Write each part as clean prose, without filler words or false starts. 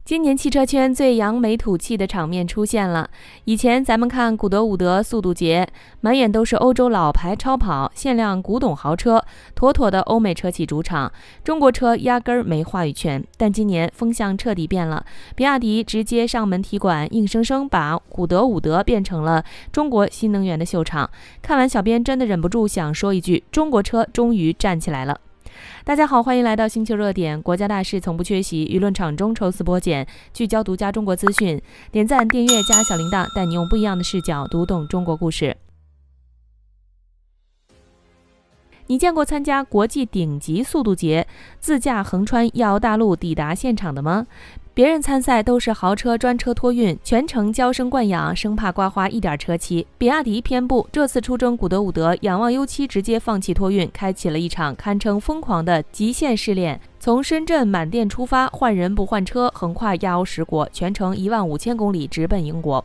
今年汽车圈最扬眉吐气的场面出现了。以前咱们看古德伍德速度节，满眼都是欧洲老牌超跑、限量古董豪车，妥妥的欧美车企主场，中国车压根儿没话语权。但今年风向彻底变了，比亚迪直接上门踢馆，硬生生把古德伍德变成了中国新能源的秀场。看完小编真的忍不住想说一句：中国车终于站起来了。大家好，欢迎来到星球热点。国家大事从不缺席，舆论场中抽丝剥茧，聚焦独家中国资讯。点赞、订阅加小铃铛，带你用不一样的视角读懂中国故事。你见过参加国际顶级速度节自驾横穿亚欧大陆抵达现场的吗？别人参赛都是豪车专车托运，全程娇生惯养，生怕刮花一点车漆。比亚迪偏不，这次出征古德伍德，仰望优7直接放弃托运，开启了一场堪称疯狂的极限试炼。从深圳满店出发，换人不换车，横跨亚欧10国，全程15000公里，直奔英国。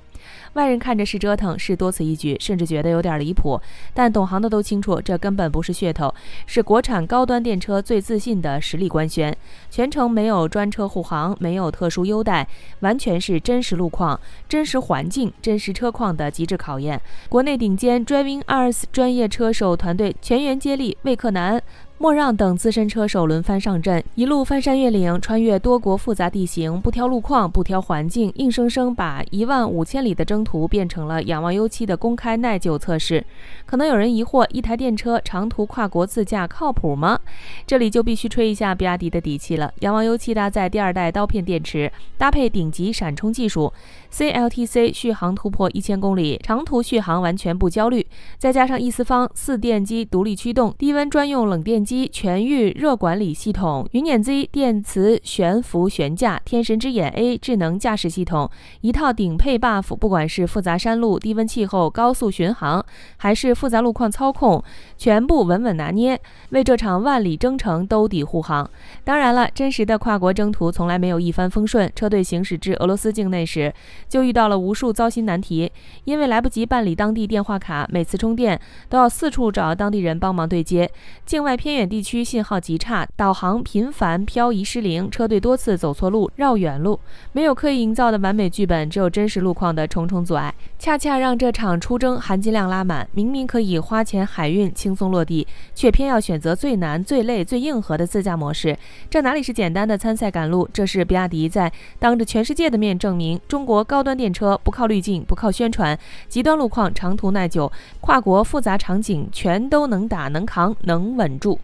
外人看着是折腾，是多此一举，甚至觉得有点离谱。但懂行的都清楚，这根本不是噱头，是国产高端电车最自信的实力官宣。全程没有专车护航，没有特殊优待，完全是真实路况、真实环境、真实车况的极致考验。国内顶尖 Driving Ars 专业车手团队全员接力，魏克南、莫让等资深车手轮番上阵，一路翻山越岭，穿越多国复杂地形，不挑路况，不挑环境，硬生生把15000里的征途变成了仰望优7的公开耐久测试。可能有人疑惑，一台电车长途跨国自驾靠谱吗？这里就必须吹一下比亚迪的底气了。仰望优7搭载第2代刀片电池，搭配顶级闪充技术， CLTC 续航突破1000公里，长途续航完全不焦虑。再加上易思方4电机独立驱动，低温专用冷电机，全域热管理系统，云辇 Z 电磁悬浮悬架，天神之眼 A 智能驾驶系统，一套顶配 buff， 不管是复杂山路、低温气候、高速巡航，还是复杂路况操控，全部稳稳拿捏，为这场万里征程兜底护航。当然了，真实的跨国征途从来没有一帆风顺，车队行驶至俄罗斯境内时，就遇到了无数糟心难题，因为来不及办理当地电话卡，每次充电都要四处找当地人帮忙对接。境外偏远地区信号极差，导航频繁漂移失灵，车队多次走错路、绕远路。没有刻意营造的完美剧本，只有真实路况的重重阻碍，恰恰让这场出征含金量拉满。明明可以花钱海运轻松落地，却偏要选择最难、最累、最硬核的自驾模式。这哪里是简单的参赛赶路，这是比亚迪在当着全世界的面证明，中国高端电车不靠滤镜，不靠宣传，极端路况、长途耐久、跨国复杂场景全都能打、能扛、能稳住。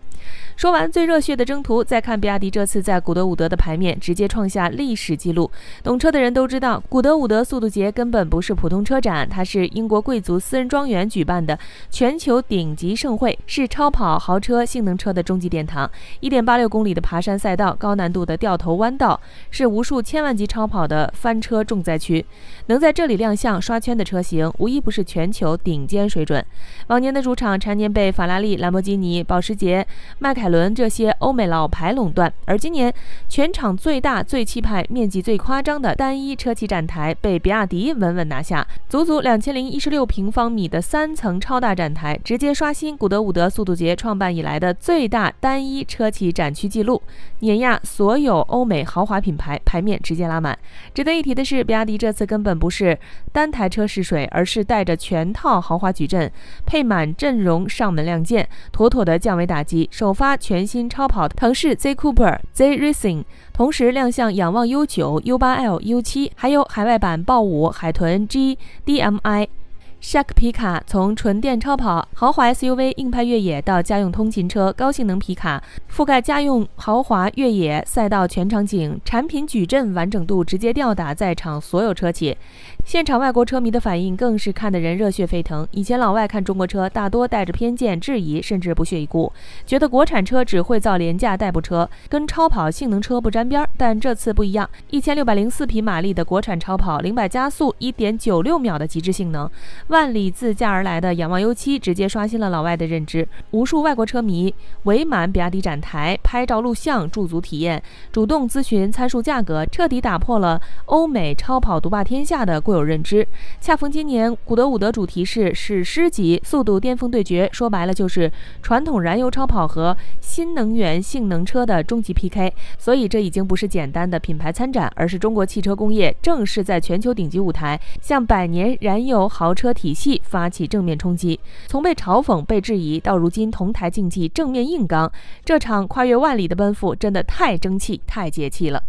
说完最热血的征途，再看比亚迪这次在古德伍德的牌面，直接创下历史记录。懂车的人都知道，古德伍德速度节根本不是普通车展，它是英国贵族私人庄园举办的全球顶级盛会，是超跑、豪车、性能车的终极殿堂。1.86公里的爬山赛道，高难度的掉头弯道，是无数千万级超跑的翻车重灾区。能在这里亮相刷圈的车型，无一不是全球顶尖水准。往年的主场常年被法拉利、兰博基尼、保时捷、迈凯伦这些欧美老牌垄断，而今年全场最大、最气派、面积最夸张的单一车企展台被比亚迪稳稳拿下，足足2016平方米的3层超大展台，直接刷新古德伍德速度节创办以来的最大单一车企展区纪录，碾压所有欧美豪华品牌，牌面直接拉满。值得一提的是，比亚迪这次根本不是单台车试水，而是带着全套豪华矩阵，配满阵容上门亮剑，妥妥的降维打击。首发全新超跑腾势 Z Cooper、Z Racing， 同时亮相仰望U9、U8L、U7， 还有海外版豹5、海豚 G、DMI。Shark 皮卡从纯电超跑、豪华 SUV 硬派越野到家用通勤车、高性能皮卡，覆盖家用豪华越野赛道全场景，产品矩阵完整度直接吊打在场所有车企。现场外国车迷的反应更是看得人热血沸腾。以前老外看中国车大多带着偏见、质疑，甚至不屑一顾，觉得国产车只会造廉价代步车，跟超跑性能车不沾边。但这次不一样，1604匹马力的国产超跑，0-100加速1.96秒的极致性能，万里自驾而来的仰望 U7 直接刷新了老外的认知，无数外国车迷围满比亚迪展台拍照录像驻足体验，主动咨询参数价格，彻底打破了欧美超跑独霸天下的固有认知。恰逢今年古德伍德主题是史诗级速度巅峰对决，说白了就是传统燃油超跑和新能源性能车的终极 PK， 所以这已经不是简单的品牌参展，而是中国汽车工业正式在全球顶级舞台向百年燃油豪车体系发起正面冲击。从被嘲讽被质疑到如今同台竞技正面硬刚，这场跨越万里的奔赴真的太争气太解气了。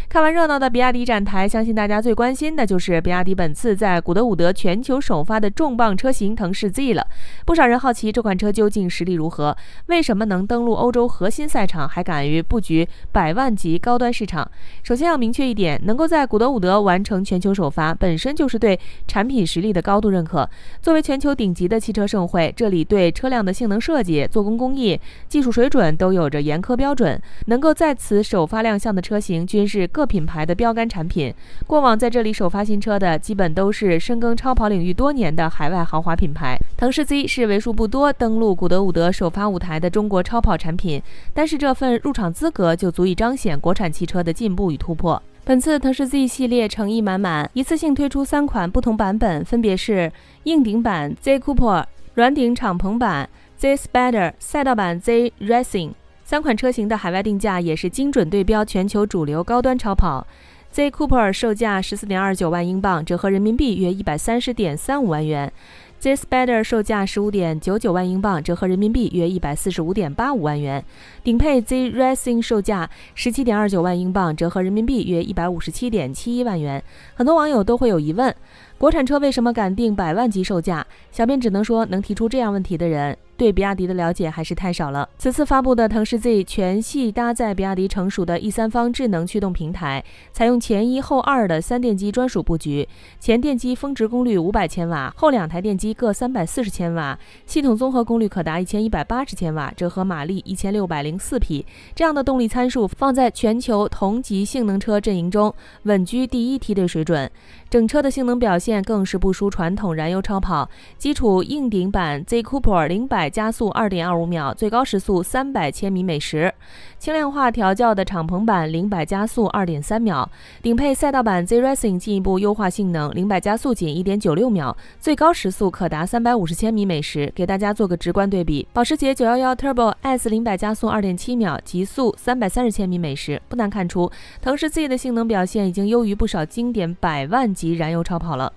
看完热闹的比亚迪展台，相信大家最关心的就是比亚迪本次在古德伍德全球首发的重磅车型腾势 Z 了。不少人好奇这款车究竟实力如何，为什么能登陆欧洲核心赛场，还敢于布局100万级高端市场。首先要明确一点，能够在古德伍德完成全球首发，本身就是对产品实力的高度认可。作为全球顶级的汽车盛会，这里对车辆的性能设计、做工工艺、技术水准都有着严苛标准，能够在此首发亮相的车型均是各品牌的标杆产品。过往在这里首发新车的基本都是深耕超跑领域多年的海外豪华品牌。腾势 Z 是为数不多登陆古德伍德首发舞台的中国超跑产品，但是这份入场资格就足以彰显国产汽车的进步与突破。本次腾势 Z 系列诚意满满，一次性推出3款不同版本，分别是硬顶版 Z Cooper、软顶敞篷版 Z Spider、赛道版 Z Racing。3款车型的海外定价也是精准对标全球主流高端超跑。Z Cooper 售价14.29万英镑，折合人民币约130.35万元。Z Spider 售价15.99万英镑，折合人民币约145.85万元。顶配 Z Racing 售价17.29万英镑，折合人民币约157.71万元。很多网友都会有疑问，国产车为什么敢定100万级售价？小编只能说，能提出这样问题的人对比亚迪的了解还是太少了。此次发布的腾势 Z 全系搭载比亚迪成熟的第三方智能驱动平台，采用前1后2的3电机专属布局，前电机峰值功率500千瓦，后2台电机各340千瓦，系统综合功率可达1180千瓦，折合马力1604匹。这样的动力参数放在全球同级性能车阵营中稳居第1梯队水准。整车的性能表现更是不输传统燃油超跑，基础硬顶版 Z Cooper 0-100加速 2.25 秒，最高时速300千米每时；轻量化调教的敞篷版0-100加速 2.3 秒，顶配赛道版 Z Racing 进一步优化性能，0-100加速仅 1.96 秒，最高时速可达350千米每时。给大家做个直观对比，保时捷911 Turbo S 0-100加速 2.7 秒，极速330千米每时。不难看出，腾势 Z 的性能表现已经优于不少经典100万级燃油超跑了。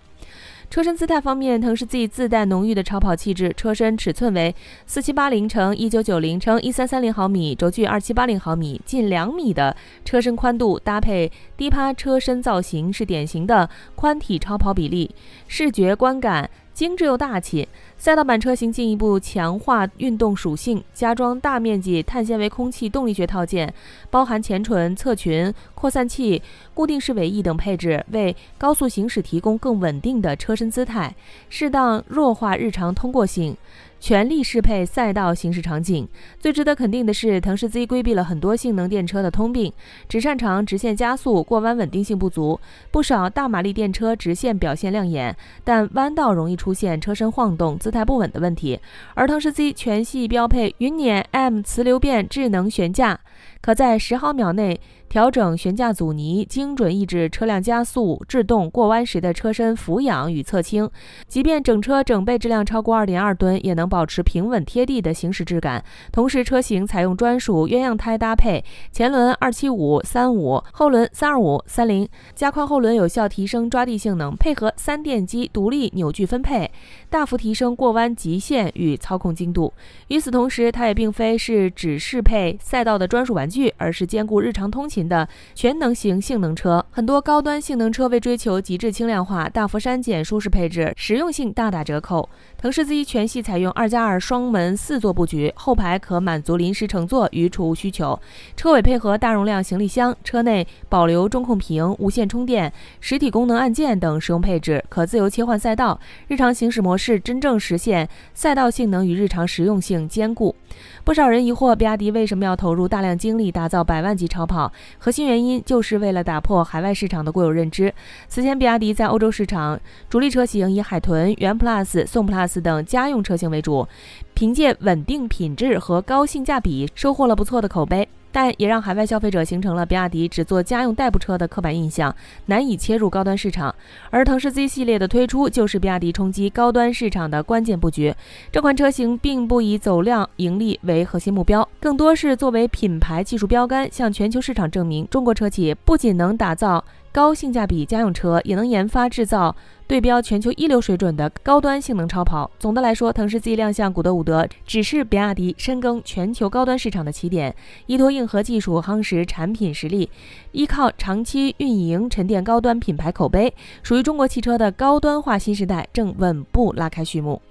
车身姿态方面，腾势 Z 自带浓郁的超跑气质，车身尺寸为4780×1990×1330毫米，轴距2780毫米，近2米的车身宽度，搭配低趴车身造型，是典型的宽体超跑比例，视觉观感精致又大气。赛道版车型进一步强化运动属性，加装大面积碳纤维空气动力学套件，包含前唇、侧裙、扩散器、固定式尾翼等配置，为高速行驶提供更稳定的车身姿态，适当弱化日常通过性，全力适配赛道行驶场景。最值得肯定的是，腾势 Z 规避了很多性能电车的通病，只擅长直线加速，过弯稳定性不足。不少大马力电车直线表现亮眼，但弯道容易出现车身晃动、姿态不稳的问题。而腾势 Z 全系标配云辇 M 磁流变智能悬架，可在10毫秒内调整悬架阻尼，精准抑制车辆加速、制动、过弯时的车身俯仰与侧倾。即便整车整备质量超过 2.2 吨，也能保持平稳贴地的行驶质感。同时，车型采用专属鸳鸯胎搭配，前轮275/35，后轮325/30，加宽后轮有效提升抓地性能，配合3电机独立扭矩分配，大幅提升过弯极限与操控精度。与此同时，它也并非是只适配赛道的专属玩具，而是兼顾日常通勤的全能型性能车。很多高端性能车为追求极致轻量化、大幅删减舒适配置，实用性大打折扣。腾势 Z 全系采用2+2双门4座布局，后排可满足临时乘坐与储物需求，车尾配合大容量行李箱，车内保留中控屏、无线充电、实体功能按键等实用配置，可自由切换赛道，日常行驶模式真正实现赛道性能与日常实用性兼顾。不少人疑惑，比亚迪为什么要投入大量精力打造100万级超跑，核心原因就是为了打破海外市场的固有认知。此前，比亚迪在欧洲市场主力车型以海豚、元 Plus、宋 Plus 等家用车型为主，凭借稳定品质和高性价比收获了不错的口碑。但也让海外消费者形成了比亚迪只做家用代步车的刻板印象，难以切入高端市场。而腾势 Z 系列的推出，就是比亚迪冲击高端市场的关键布局。这款车型并不以走量盈利为核心目标，更多是作为品牌技术标杆，向全球市场证明中国车企不仅能打造高性价比家用车，也能研发制造对标全球一流水准的高端性能超跑。总的来说，腾势 Z 亮相古德伍德，只是比亚迪深耕全球高端市场的起点，依托硬核技术夯实产品实力，依靠长期运营沉淀高端品牌口碑，属于中国汽车的高端化新时代正稳步拉开序幕。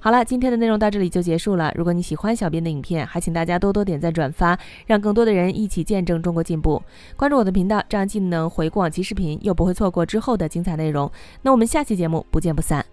好了，今天的内容到这里就结束了。如果你喜欢小编的影片，还请大家多多点赞转发，让更多的人一起见证中国进步。关注我的频道，这样既能回顾往期视频，又不会错过之后的精彩内容。那我们下期节目不见不散。